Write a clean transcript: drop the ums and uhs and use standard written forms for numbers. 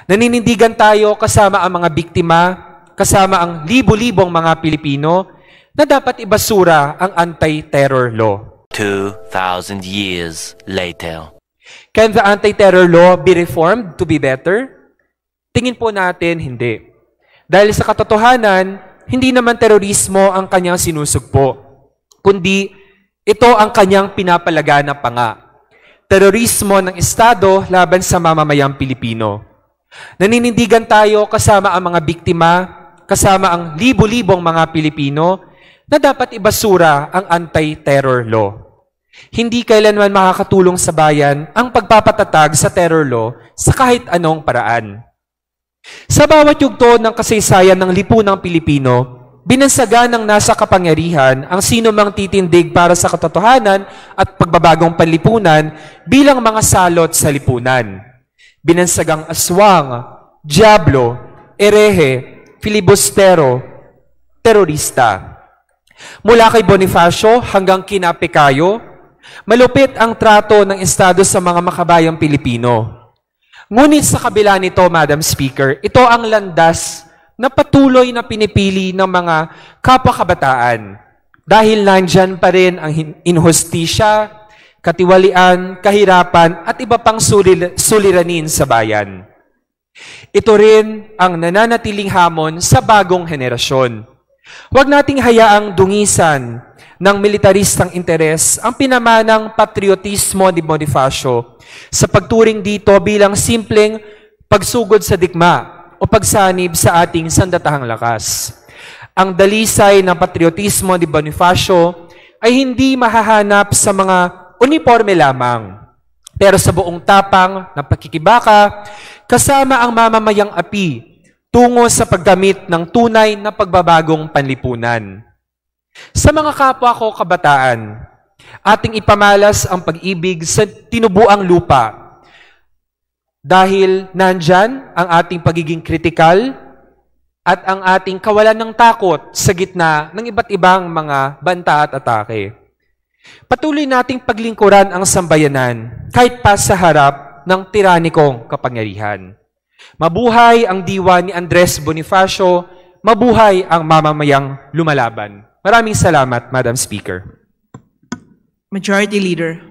Naninindigan tayo kasama ang mga biktima, kasama ang libo-libong mga Pilipino na dapat ibasura ang anti-terror law. 2,000 years later. Can the anti-terror law be reformed to be better? Tingin po natin, hindi. Dahil sa katotohanan, hindi naman terorismo ang kanyang sinusugpo, kundi ito ang kanyang pinapalaganap pa nga. Terorismo ng Estado laban sa mamamayang Pilipino. Naninindigan tayo kasama ang mga biktima, kasama ang libo-libong mga Pilipino na dapat ibasura ang anti-terror law. Hindi kailanman makakatulong sa bayan ang pagpapatatag sa terror law sa kahit anong paraan. Sa bawat yugto ng kasaysayan ng lipunang Pilipino, binansagan ng nasa kapangyarihan ang sino mang titindig para sa katotohanan at pagbabagong panlipunan bilang mga salot sa lipunan. Binansagang aswang, diablo, erehe, filibustero, terorista. Mula kay Bonifacio hanggang kina Picayo, malupit ang trato ng Estado sa mga makabayang Pilipino. Ngunit sa kabila nito, Madam Speaker, ito ang landas na patuloy na pinipili ng mga kapwa-kabataan dahil nandyan pa rin ang inhustisya, katiwalian, kahirapan at iba pang suliranin sa bayan. Ito rin ang nananatiling hamon sa bagong henerasyon. Huwag nating hayaang dungisan ng militaristang interes ang pinamanang patriotismo ni Bonifacio sa pagturing dito bilang simpleng pagsugod sa digma o pagsanib sa ating sandatahang lakas. Ang dalisay ng patriotismo ni Bonifacio ay hindi mahahanap sa mga uniforme lamang, pero sa buong tapang ng pakikibaka kasama ang mamamayang api tungo sa paggamit ng tunay na pagbabagong panlipunan. Sa mga kapwa ko kabataan, ating ipamalas ang pag-ibig sa tinubuang lupa dahil nandyan ang ating pagiging kritikal at ang ating kawalan ng takot sa gitna ng iba't ibang mga banta at atake. Patuloy nating paglingkuran ang sambayanan kahit pa sa harap ng tiranikong kapangyarihan. Mabuhay ang diwa ni Andres Bonifacio, mabuhay ang mamamayang lumalaban. Maraming salamat, Madam Speaker. Majority Leader.